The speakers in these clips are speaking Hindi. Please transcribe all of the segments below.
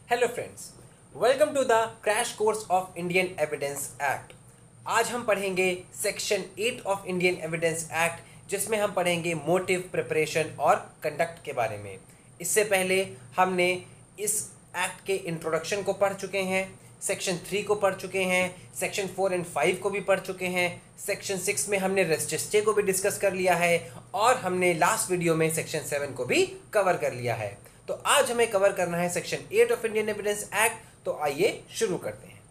Hello friends, welcome to the crash course of Indian evidence act. आज हम पढ़ेंगे section 8 of Indian evidence act, जिसमें हम पढ़ेंगे मोटिव, प्रिपरेशन और कंडक्ट के बारे में। इससे पहले हमने इस एक्ट के इंट्रोडक्शन को पढ़ चुके हैं, सेक्शन 3 को पढ़ चुके हैं, सेक्शन 4 एंड 5 को भी पढ़ चुके हैं, सेक्शन 6 में हमने रेस्टेस्टे को भी डिस्कस कर लिया है और हमने लास्ट वीडियो में सेक्शन 7 को भी कवर कर लिया है। तो आज हमें कवर करना है section 8 of Indian evidence act. तो आइए शुरू करते हैं।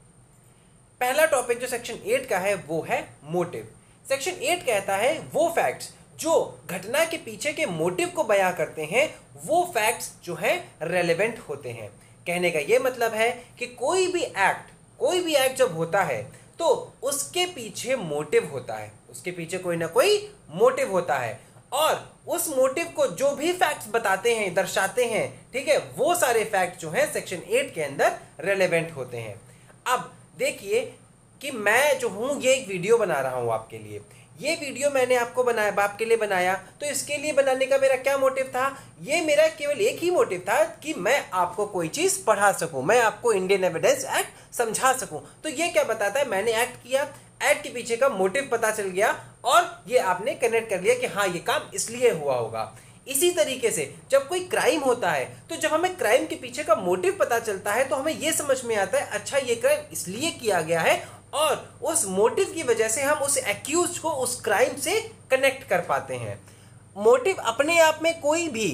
पहला टॉपिक जो सेक्शन 8 का है वो है मोटिव। सेक्शन 8 कहता है वो फैक्ट्स जो घटना के पीछे के मोटिव को बयां करते हैं, वो फैक्ट्स जो हैं रेलेवेंट होते हैं। कहने का ये मतलब है कि कोई भी एक्ट जब होता है तो उसके पीछे मोटिव होता है, उसके पीछे कोई ना कोई मोटिव होता है और उस मोटिव को जो भी फैक्ट्स बताते हैं, दर्शाते हैं, ठीक है, वो सारे फैक्ट जो हैं सेक्शन 8 के अंदर रेलेवेंट होते हैं। अब देखिए कि मैं जो हूं ये एक वीडियो बना रहा हूं आपके लिए। ये वीडियो मैंने आपके लिए बनाया, तो इसके लिए बनाने का मेरा क्या मोटिव था? ये मेरा केवल एक ही मोटिव था कि मैं आपको कोई चीज पढ़ा सकूं, मैं आपको इंडियन एविडेंस एक्ट समझा सकूं। तो ये क्या बताता है? मैंने एक्ट किया, एक्ट के पीछे का मोटिव पता चल गया और ये आपने कनेक्ट कर लिया कि हाँ ये काम इसलिए हुआ होगा। इसी तरीके से जब कोई क्राइम होता है तो जब हमें क्राइम के पीछे का मोटिव पता चलता है तो हमें ये समझ में आता है अच्छा ये क्राइम इसलिए किया गया है और उस मोटिव की वजह से हम उस एक्यूज को उस क्राइम से कनेक्ट कर पाते हैं। मोटिव अपने आप में कोई भी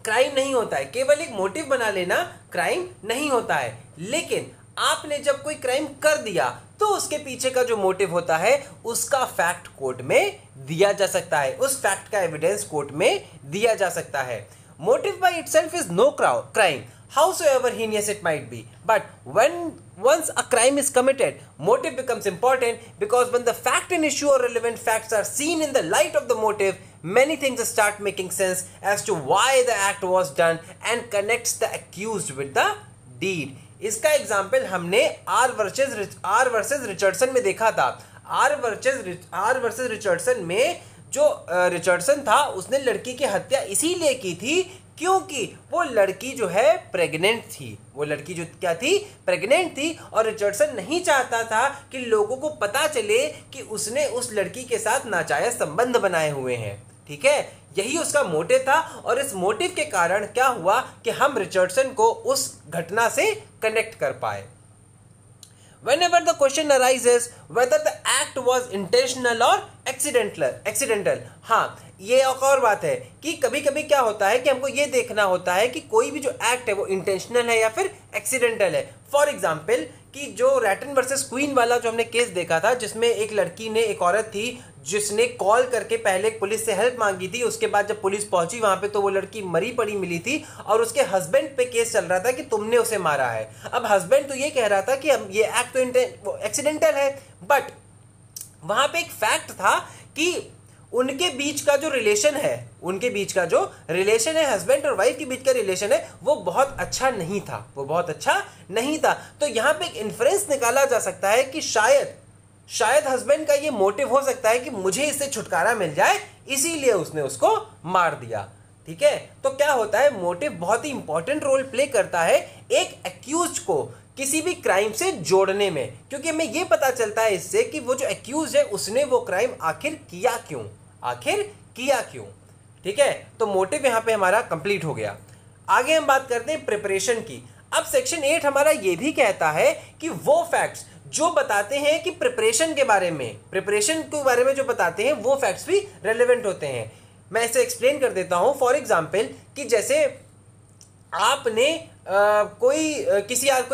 क्राइम नहीं होता है, केवल एक मोटिव बना लेना क्राइम नहीं होता है। लेकिन आपने जब कोई क्राइम कर दिया तो उसके पीछे का जो मोटिव होता है उसका फैक्ट कोर्ट में दिया जा सकता है, उस फैक्ट का एविडेंस कोर्ट में दिया जा सकता है। Motive by itself is no crime, howsoever heinous it might be, but once a crime is committed, motive becomes important because when the fact in issue or relevant facts are seen in the light of the motive, many things start making sense as to why the act was done and connects the accused with the deed. इसका एग्जाम्पल हमने आर वर्सेस रिचर्डसन में देखा था। आर वर्सेस रिचर्डसन में जो रिचर्डसन था उसने लड़की की हत्या इसीलिए की थी क्योंकि वो लड़की जो है प्रेग्नेंट थी। वो लड़की जो क्या थी? प्रेग्नेंट थी और रिचर्डसन नहीं चाहता था कि लोगों को पता चले कि उसने उस लड़की के साथ नाजायज संबंध बनाए हुए हैं। ठीक है, यही उसका मोटिव था और इस मोटिव के कारण क्या हुआ कि हम रिचर्डसन को उस घटना से कनेक्ट कर पाए। Whenever the question arises whether the act was intentional or accidental, हाँ ये एक और बात है कि कभी कभी क्या होता है कि हमको ये देखना होता है कि कोई भी जो एक्ट है वो इंटेंशनल है या फिर एक्सीडेंटल है। फॉर एग्जाम्पल कि जो रैटन वर्सेस क्वीन वाला जो हमने केस देखा था, जिसमें एक लड़की ने, एक औरत थी जिसने कॉल करके पहले पुलिस से हेल्प मांगी थी, उसके बाद जब पुलिस पहुंची वहां पे तो वो लड़की मरी पड़ी मिली थी और उसके हस्बैंड पे केस चल रहा था कि तुमने उसे मारा है। अब हस्बैंड तो ये कह रहा था कि ये एक्ट तो एक्सीडेंटल है, बट वहां पे एक फैक्ट था कि उनके बीच का जो रिलेशन है, हस्बैंड और वाइफ के बीच का रिलेशन है, वो बहुत अच्छा नहीं था। तो यहाँ पे एक इन्फ्रेंस निकाला जा सकता है कि शायद हस्बैंड का ये मोटिव हो सकता है कि मुझे इससे छुटकारा मिल जाए, इसीलिए उसने उसको मार दिया। ठीक है, तो क्या होता है, मोटिव बहुत ही इंपॉर्टेंट रोल प्ले करता है एक एक्यूज को किसी भी क्राइम से जोड़ने में, क्योंकि हमें यह पता चलता है इससे कि वो जो एक्यूज है उसने वो क्राइम आखिर किया क्यों। ठीक है, तो मोटिव यहां पे हमारा कंप्लीट हो गया। आगे हम बात करते हैं प्रिपरेशन की। अब सेक्शन 8 हमारा यह भी कहता है कि वो फैक्ट्स जो बताते हैं कि प्रिपरेशन के बारे में जो बताते हैं वो फैक्ट्स भी रेलेवेंट होते हैं। मैं इसे एक्सप्लेन कर देता हूं। फॉर एग्जाम्पल कि जैसे आपने कोई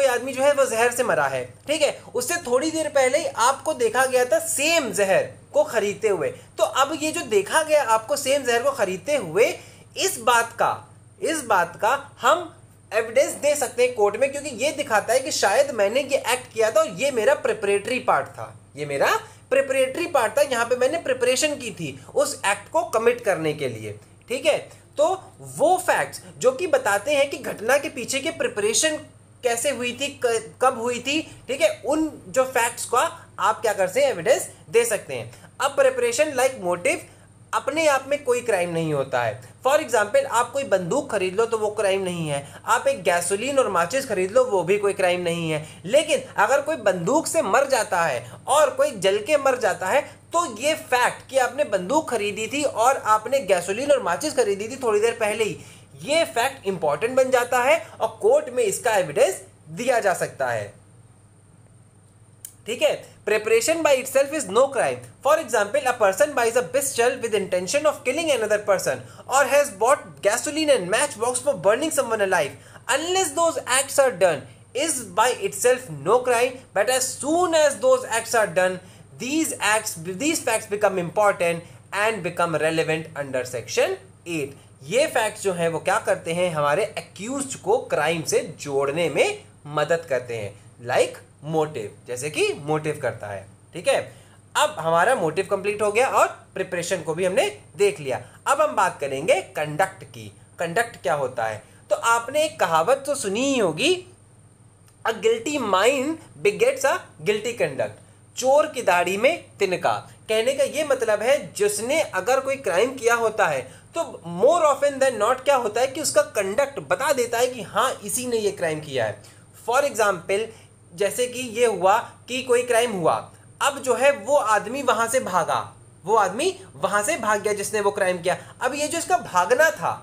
आदमी जो है वो जहर से मरा है, ठीक है, उससे थोड़ी देर पहले ही आपको देखा गया था सेम जहर को खरीदते हुए। तो अब ये जो देखा गया आपको सेम जहर को खरीदते हुए, इस बात का हम एविडेंस दे सकते हैं कोर्ट में, क्योंकि ये दिखाता है कि शायद मैंने ये एक्ट किया था और ये मेरा प्रिपरेटरी पार्ट था, यहाँ पे मैंने प्रिपरेशन की थी उस एक्ट को कमिट करने के लिए। ठीक है, तो वो फैक्ट्स जो कि बताते हैं कि घटना के पीछे के प्रिपरेशन कैसे हुई थी, कब हुई थी, ठीक है, उन जो फैक्ट्स का आप क्या कर सकते हैं, एविडेंस दे सकते हैं। अब प्रिपरेशन लाइक मोटिव अपने आप में कोई क्राइम नहीं होता है। फॉर एग्जाम्पल, आप कोई बंदूक खरीद लो तो वो क्राइम नहीं है, आप एक गैसोलीन और माचिस खरीद लो वो भी कोई क्राइम नहीं है। लेकिन अगर कोई बंदूक से मर जाता है और कोई जल के मर जाता है तो ये फैक्ट कि आपने बंदूक खरीदी थी और आपने गैसोलीन और माचिस खरीदी थी थोड़ी देर पहले ही, ये फैक्ट इंपॉर्टेंट बन जाता है और कोर्ट में इसका एविडेंस दिया जा सकता है। ठीक है, preparation by itself is no crime. For example, a person buys a pistol with intention of killing another person और has bought gasoline and match box for burning someone alive, unless those acts are done is by itself no crime, but as soon as those acts are done, these facts become important and become relevant under section 8। ये फैक्ट्स जो हैं वो क्या करते हैं, हमारे एक्यूज्ड को क्राइम से जोड़ने में मदद करते हैं, लाइक मोटिव, जैसे कि मोटिव करता है। ठीक है, अब हमारा मोटिव कंप्लीट हो गया और प्रिपरेशन को भी हमने देख लिया। अब हम बात करेंगे कंडक्ट की। कंडक्ट क्या होता है? तो आपने एक कहावत तो सुनी ही होगी, अ गिल्टी माइंड बिगेट्स अ गिल्टी कंडक्ट। चोर की दाढ़ी में तिनका। कहने का ये मतलब है जिसने अगर कोई क्राइम किया होता है तो मोर ऑफन देन नॉट क्या होता है कि उसका कंडक्ट बता देता है कि हाँ इसी ने ये क्राइम किया है। फॉर एग्जाम्पल, जैसे कि ये हुआ कि कोई क्राइम हुआ, अब जो है वो आदमी वहां से भागा, वो आदमी वहां से भाग गया जिसने वो क्राइम किया। अब ये जो इसका भागना था,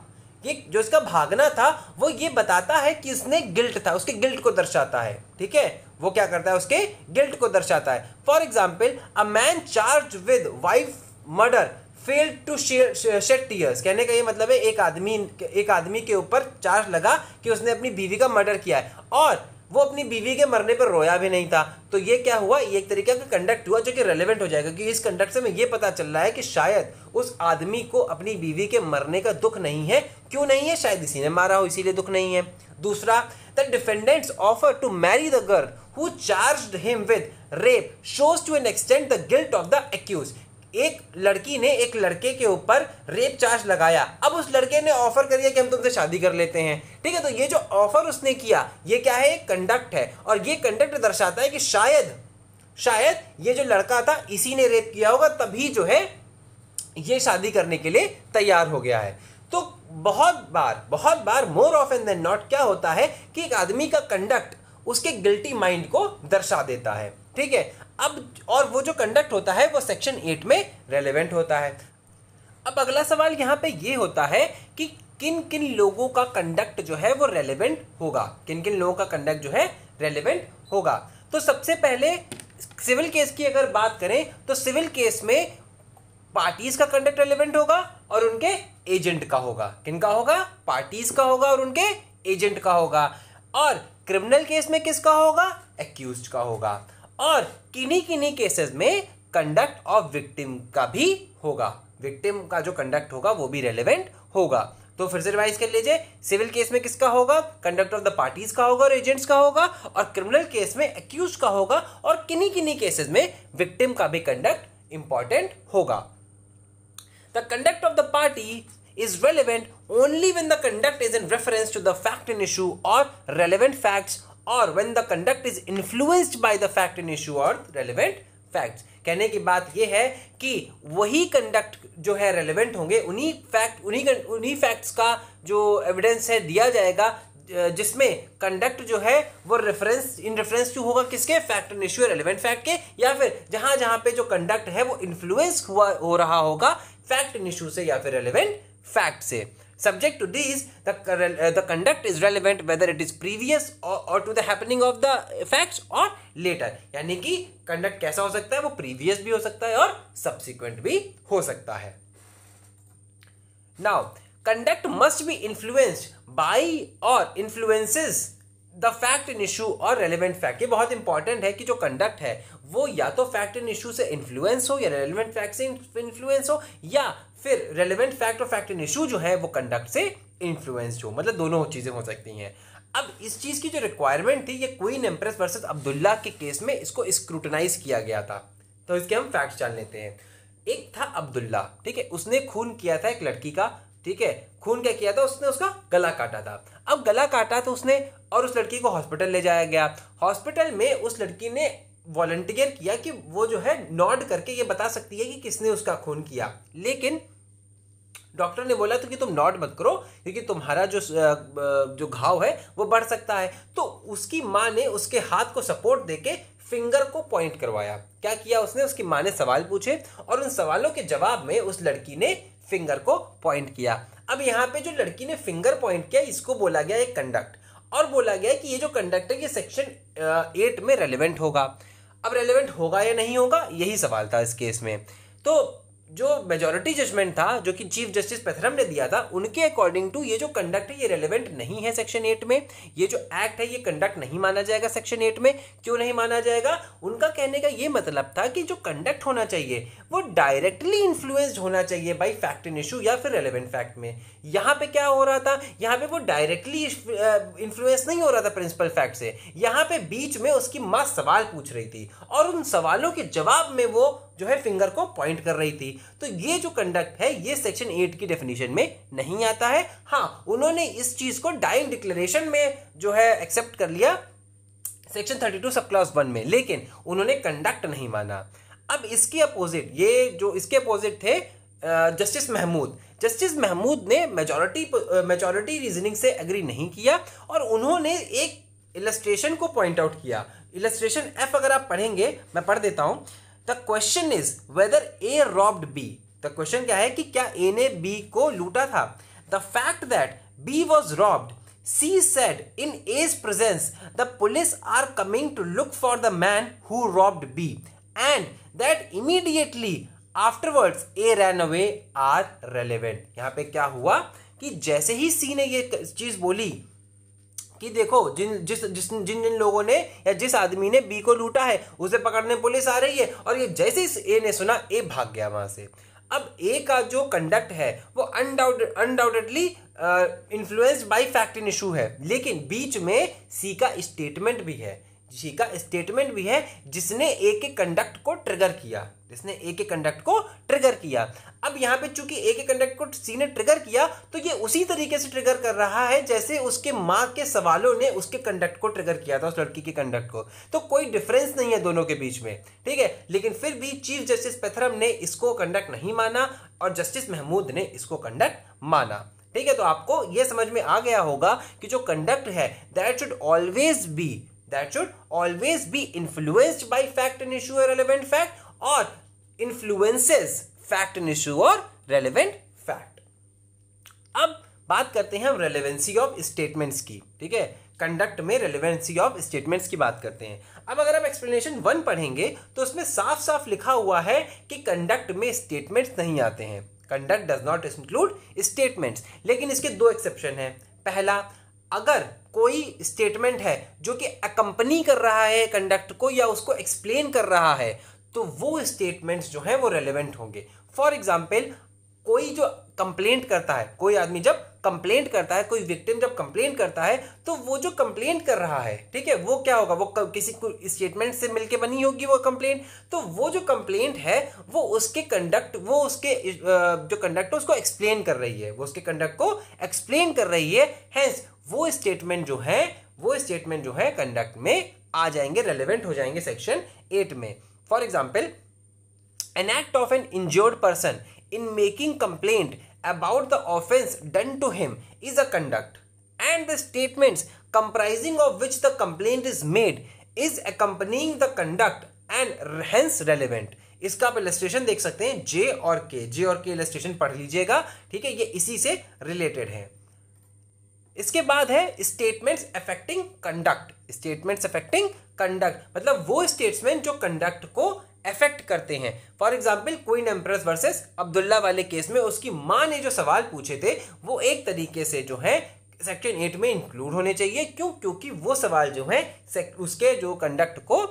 ये जो इसका भागना था वो ये बताता है कि इसने गिल्ट था, उसके गिल्ट को दर्शाता है। ठीक है, वो क्या करता है, उसके गिल्ट को दर्शाता है। For example, a man charge with wife murder failed to shed tears. कहने का ये मतलब है एक आदमी के ऊपर चार्ज लगा कि उसने अपनी बीवी का मर्डर किया है और वो अपनी बीवी के मरने पर रोया भी नहीं था। तो ये क्या हुआ, ये एक तरीके का कंडक्ट हुआ जो कि रेलेवेंट हो जाएगा, क्योंकि इस कंडक्ट से हमें ये पता चल रहा है कि शायद उस आदमी को अपनी बीवी के मरने का दुख नहीं है। क्यों नहीं है? शायद इसी ने मारा हो, इसीलिए दुख नहीं है। दूसरा, the defendant's offer to marry the girl who charged him with rape shows to an extent the guilt of the accused. एक लड़की ने एक लड़के के ऊपर रेप चार्ज लगाया, अब उस लड़के ने ऑफर कर दिया कि हम तुमसे शादी कर लेते हैं। ठीक है, तो ये जो ऑफर उसने किया ये क्या है, एक कंडक्ट है और ये कंडक्ट दर्शाता है कि शायद ये जो लड़का था इसी ने रेप किया होगा, तभी जो है ये शादी करने के लिए तैयार हो गया है। तो बहुत बार मोर ऑफन देन नॉट क्या होता है कि एक आदमी का कंडक्ट उसके गिल्टी माइंड को दर्शा देता है। ठीक है, अब और वो जो कंडक्ट होता है वो सेक्शन 8 में रेलेवेंट होता है। अब अगला सवाल यहाँ पे ये होता है कि किन किन लोगों का कंडक्ट जो है वो रेलेवेंट होगा, किन किन लोगों का कंडक्ट जो है रेलेवेंट होगा। तो सबसे पहले सिविल केस की अगर बात करें तो सिविल केस में पार्टीज का कंडक्ट रेलेवेंट होगा और उनके एजेंट का होगा। किनका होगा? पार्टीज का होगा और उनके एजेंट का होगा। और क्रिमिनल केस में किसका होगा? एक्यूज्ड का होगा। और किन्हीं केसेस में कंडक्ट ऑफ विक्टिम का भी होगा, विक्टिम का जो कंडक्ट होगा वो भी रेलेवेंट होगा। तो फिर से रिवाइज कर लीजिए, सिविल केस में किसका होगा? कंडक्ट ऑफ द पार्टीज का होगा और एजेंट्स का होगा, और क्रिमिनल केस में एक्यूज का होगा, और किन्हीं केसेस में विक्टिम का भी कंडक्ट इंपॉर्टेंट होगा। The conduct of the party is relevant only when the conduct is in reference to the fact in issue or relevant facts, or when the conduct is influenced by the fact in issue or relevant facts। कहने की बात यह है कि वही कंडक्ट जो है रेलेवेंट होंगे, उन्हीं फैक्ट्स का जो एविडेंस है दिया जाएगा जिसमें कंडक्ट जो है वो इन रेफरेंस टू होगा किसके? Fact in issue relevant fact के, या फिर जहां पे जो कंडक्ट है वो इन्फ्लुएंस हो रहा होगा फैक्ट इन इश्यू से या फिर रेलेवेंट फैक्ट से। Subject to these, the conduct is relevant whether it is previous or to the happening of the facts or later। यानी कि कंडक्ट कैसा हो सकता है? वो प्रीवियस भी हो सकता है और सब्सिक्वेंट भी हो सकता है। Now, conduct must be influenced by or influences the fact in issue और रेलिवेंट फैक्ट। ये बहुत इंपॉर्टेंट है कि जो कंडक्ट है वो या तो फैक्ट इन इशू से इन्फ्लुएंस हो या रेलिवेंट फैक्ट से इन्फ्लुएंस हो, या फिर रेलिवेंट फैक्ट और फैक्ट इन इशू जो है वो कंडक्ट से इन्फ्लुएंस्ड हो, मतलब दोनों चीजें हो सकती हैं। अब इस चीज की जो रिक्वायरमेंट थी, ये क्वीन एम्प्रेस वर्सेस अब्दुल्ला के केस में इसको स्क्रूटनाइज किया गया था। तो इसके हम फैक्ट्स जान लेते हैं। एक था अब्दुल्ला, ठीक है, उसने खून किया था एक लड़की का, ठीक है, खून क्या किया था? उसने उसका गला काटा था। अब गला काटा तो उसने, और उस लड़की को हॉस्पिटल ले जाया गया। हॉस्पिटल में उस लड़की ने वॉलंटियर किया कि वो जो है नॉड करके ये बता सकती है कि किसने उसका खून किया, लेकिन डॉक्टर ने बोला तो कि तुम नॉट मत करो क्योंकि तुम्हारा जो घाव है वो बढ़ सकता है। तो उसकी माँ ने उसके हाथ को सपोर्ट देके फिंगर को पॉइंट करवाया। क्या किया उसने, उसकी माँ ने सवाल पूछे और उन सवालों के जवाब में उस लड़की ने फिंगर को पॉइंट किया। अब यहाँ पे जो लड़की ने फिंगर पॉइंट किया इसको बोला गया एक कंडक्ट, और बोला गया कि ये जो कंडक्ट है ये सेक्शन 8 में रेलेवेंट होगा। अब रेलेवेंट होगा या नहीं होगा यही सवाल था इस केस में। तो जो मेजॉरिटी जजमेंट था जो कि चीफ जस्टिस पेथरम ने दिया था, उनके अकॉर्डिंग टू ये जो कंडक्ट है ये रेलेवेंट नहीं है सेक्शन 8 में। ये जो एक्ट है ये कंडक्ट नहीं माना जाएगा सेक्शन 8 में। क्यों नहीं माना जाएगा? उनका कहने का ये मतलब था कि जो कंडक्ट होना चाहिए वो डायरेक्टली इन्फ्लुएंस्ड होना चाहिए बाई फैक्ट इन इशू या फिर रेलेवेंट फैक्ट में। यहाँ पे क्या हो रहा था, यहाँ पे वो डायरेक्टली इन्फ्लुएंस नहीं हो रहा था प्रिंसिपल फैक्ट से। यहाँ पे बीच में उसकी माँ सवाल पूछ रही थी और उन सवालों के जवाब में वो जो है फिंगर को पॉइंट कर रही थी। तो ये जो कंडक्ट है ये सेक्शन 8 की डेफिनेशन में नहीं आता है। हाँ, उन्होंने इस चीज को डाइंग डिक्लेरेशन में जो है एक्सेप्ट कर लिया सेक्शन 32 सब क्लॉज 1 में, लेकिन उन्होंने कंडक्ट नहीं माना। अब इसके अपोजिट, ये जो इसके अपोजिट थे जस्टिस महमूद ने मेजॉरिटी रीजनिंग से एग्री नहीं किया और उन्होंने एक इलस्ट्रेशन को पॉइंट आउट किया। इलस्ट्रेशन F अगर आप पढ़ेंगे, मैं पढ़ देता हूं। The question is whether A robbed B। The question क्या है कि क्या A ने B को लूटा था। The fact that B was robbed, C said in A's presence the police are coming to look for the man who robbed B and that immediately afterwards A ran away are relevant। यहाँ पे क्या हुआ कि जैसे ही C ने ये चीज बोली कि देखो जिन लोगों ने या जिस आदमी ने बी को लूटा है उसे पकड़ने पुलिस आ रही है, और ये जैसे ही ए ने सुना ए भाग गया वहां से। अब ए का जो कंडक्ट है वो undoubtedly influenced by fact in issue है, लेकिन बीच में सी का स्टेटमेंट भी है जिसने ए के कंडक्ट को ट्रिगर किया। अब यहाँ पे चूंकि ए के कंडक्ट को सी ने ट्रिगर किया तो ये उसी तरीके से ट्रिगर कर रहा है जैसे उसके माँ के सवालों ने उसके कंडक्ट को ट्रिगर किया था, उस लड़की के कंडक्ट को। तो कोई डिफरेंस नहीं है दोनों के बीच में, ठीक है। लेकिन फिर भी चीफ जस्टिस पेथरम ने इसको कंडक्ट नहीं माना और जस्टिस महमूद ने इसको कंडक्ट माना, ठीक है। तो आपको यह समझ में आ गया होगा कि जो कंडक्ट है that should always be influenced by fact and issue और रेलेवेंट फैक्ट, और इन्फ्लुएंसेस फैक्ट एंड इशू और रेलेवेंट फैक्ट। अब बात करते हैं हम रेलेवेंसी ऑफ स्टेटमेंट्स की, ठीक है। कंडक्ट में रेलेवेंसी ऑफ स्टेटमेंट्स की बात करते हैं। अब अगर आप एक्सप्लेनेशन 1 पढ़ेंगे तो उसमें साफ साफ लिखा हुआ है कि कंडक्ट में स्टेटमेंट्स नहीं आते हैं। Conduct does not include statements, लेकिन इसके 2 एक्सेप्शन है। पहला, अगर कोई स्टेटमेंट है जो कि अकंपनी कर रहा है कंडक्ट को या उसको एक्सप्लेन कर रहा है तो वो स्टेटमेंट्स जो है वो रेलेवेंट होंगे। फॉर एग्जाम्पल, कोई जो कंप्लेंट करता है, कोई आदमी जब कंप्लेंट करता है, कोई विक्टिम जब कंप्लेंट करता है तो वो जो कंप्लेंट कर रहा है, ठीक है, वो क्या होगा, वो किसी को स्टेटमेंट से मिलके बनी होगी वो कंप्लेंट। तो वो जो कंप्लेंट है वो उसके जो कंडक्ट है उसको एक्सप्लेन कर रही है, वो उसके कंडक्ट को एक्सप्लेन कर रही है। हेंस वो स्टेटमेंट जो है कंडक्ट में आ जाएंगे, रेलेवेंट हो जाएंगे सेक्शन 8 में। For example, an act of an injured person in making complaint about the offense done to him is a conduct, and the statements comprising of which the complaint is made is accompanying the conduct and hence relevant। इसका आप इलस्ट्रेशन देख सकते हैं जे और के इलस्ट्रेशन पढ़ लीजिएगा, ठीक है, ये इसी से रिलेटेड है। इसके बाद है स्टेटमेंट्स अफेक्टिंग कंडक्ट, मतलब वो स्टेटमेंट जो कंडक्ट को अफेक्ट करते हैं। For example, queen empress versus Abdullah वाले केस में उसकी माँ ने जो सवाल पूछे थे वो एक तरीके से जो है सेक्शन 8 में इंक्लूड होने चाहिए। क्यों? क्योंकि वो सवाल जो है उसके जो कंडक्ट को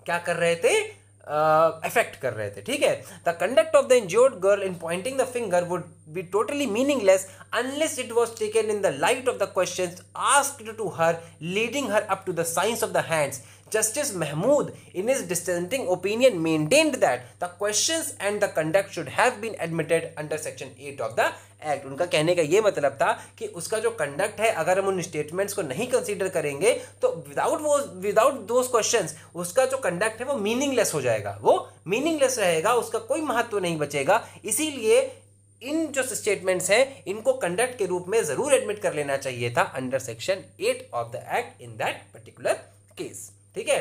क्या कर रहे थे, अफेक्ट कर रहे थे, ठीक है। The conduct of the injured girl in pointing the finger would be totally meaningless unless it was taken in the light of the questions asked to her leading her up to the signs of the hands. Justice Mahmood, in his dissenting opinion, maintained that the questions and the conduct should have been admitted under section 8 of the Act। उनका कहने का ये मतलब था कि उसका जो कंडक्ट है अगर हम उन स्टेटमेंट्स को नहीं कंसीडर करेंगे तो विदाउट दोज क्वेश्चंस उसका जो कंडक्ट है वो मीनिंगलेस हो जाएगा, वो मीनिंगलेस रहेगा, उसका कोई महत्व नहीं बचेगा। इसीलिए इन जो स्टेटमेंट्स हैं इनको कंडक्ट के रूप में जरूर एडमिट कर लेना चाहिए था under section 8 of the act in that particular case. ठीक है,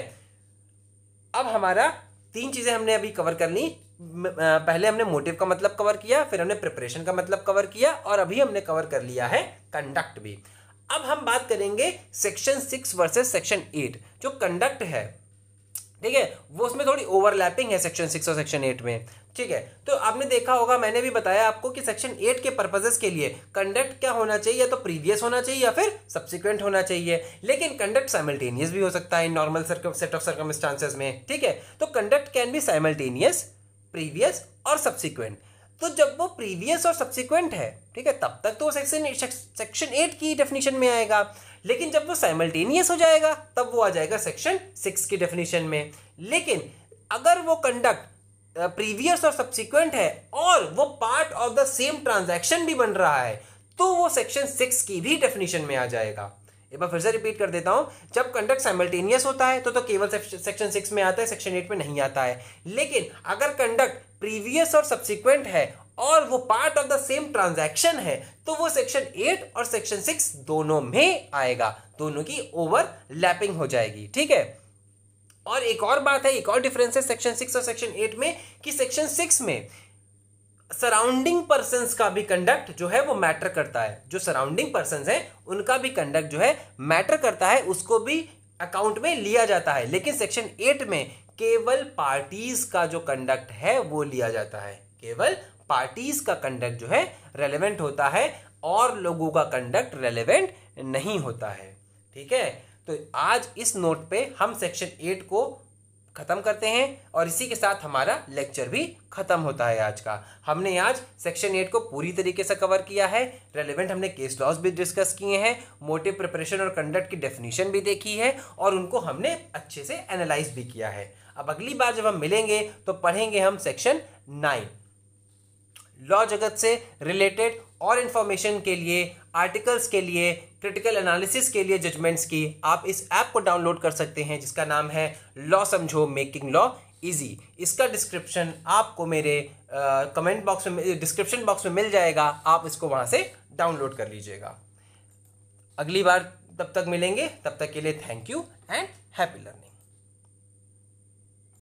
अब हमारा 3 चीजें हमने अभी कवर कर ली। पहले हमने मोटिव का मतलब कवर किया, फिर हमने प्रिपरेशन का मतलब कवर किया, और अभी हमने कवर कर लिया है कंडक्ट भी। अब हम बात करेंगे सेक्शन 6 वर्सेस सेक्शन 8। जो कंडक्ट है, ठीक है, वो उसमें थोड़ी ओवरलैपिंग है सेक्शन 6 और सेक्शन 8 में। ठीक है, तो आपने देखा होगा, मैंने भी बताया आपको कि सेक्शन 8 के पर्पसेस के लिए कंडक्ट क्या होना चाहिए, या तो प्रीवियस होना चाहिए या फिर सब्सिक्वेंट होना चाहिए। लेकिन कंडक्ट साइमल्टेनियस भी हो सकता है in normal set of circumstances में। ठीक है, तो conduct can be simultaneous, previous और सब्सिक्वेंट। तो जब वो प्रीवियस और सब्सिक्वेंट है, ठीक है, तब तक तो सेक्शन 8 की डेफिनेशन में आएगा। लेकिन जब वो साइमल्टेनियस हो जाएगा तब वो आ जाएगा सेक्शन 6 की डेफिनेशन में। लेकिन अगर वो कंडक्ट प्रीवियस और सब्सिक्वेंट है और वो part of the same transaction भी बन रहा है, तो वो सेक्शन 6 की भी डेफिनेशन में आ जाएगा। एक बार फिर से रिपीट कर देता हूं, जब कंडक्ट साइमल्टेनियस होता है तो केवल सेक्शन 6 में आता है, सेक्शन 8 में नहीं आता है। लेकिन अगर कंडक्ट प्रीवियस और सब्सिक्वेंट है और वो part of the same transaction है, तो वो सेक्शन 8 और सेक्शन 6 दोनों में आएगा, दोनों की ओवरलैपिंग हो जाएगी। ठीक है, और एक और बात है, एक और डिफरेंस है सेक्शन 6 और सेक्शन 8 में, कि सेक्शन 6 में सराउंडिंग पर्सन्स का भी कंडक्ट जो है वो मैटर करता है। जो सराउंडिंग पर्सन्स हैं उनका भी कंडक्ट जो है मैटर करता है, उसको भी अकाउंट में लिया जाता है। लेकिन सेक्शन 8 में केवल पार्टीज का जो कंडक्ट है वो लिया जाता है, केवल पार्टीज का कंडक्ट जो है रेलेवेंट होता है और लोगों का कंडक्ट रेलेवेंट नहीं होता है। ठीक है, तो आज इस नोट पे हम सेक्शन 8 को खत्म करते हैं और इसी के साथ हमारा लेक्चर भी खत्म होता है आज का। हमने आज सेक्शन 8 को पूरी तरीके से कवर किया है, रेलेवेंट हमने केस लॉज भी डिस्कस किए हैं, मोटिव, प्रिपरेशन और कंडक्ट की डेफिनेशन भी देखी है और उनको हमने अच्छे से एनालाइज भी किया है। अब अगली बार जब हम मिलेंगे तो पढ़ेंगे हम सेक्शन 9। लॉ जगत से रिलेटेड और इंफॉर्मेशन के लिए, आर्टिकल्स के लिए, क्रिटिकल एनालिसिस के लिए, जजमेंट्स की, आप इस ऐप को डाउनलोड कर सकते हैं जिसका नाम है लॉ समझो, मेकिंग लॉ इजी। इसका डिस्क्रिप्शन आपको मेरे कमेंट बॉक्स में, डिस्क्रिप्शन बॉक्स में मिल जाएगा, आप इसको वहां से डाउनलोड कर लीजिएगा। अगली बार तब तक मिलेंगे, तब तक के लिए thank you and happy learning.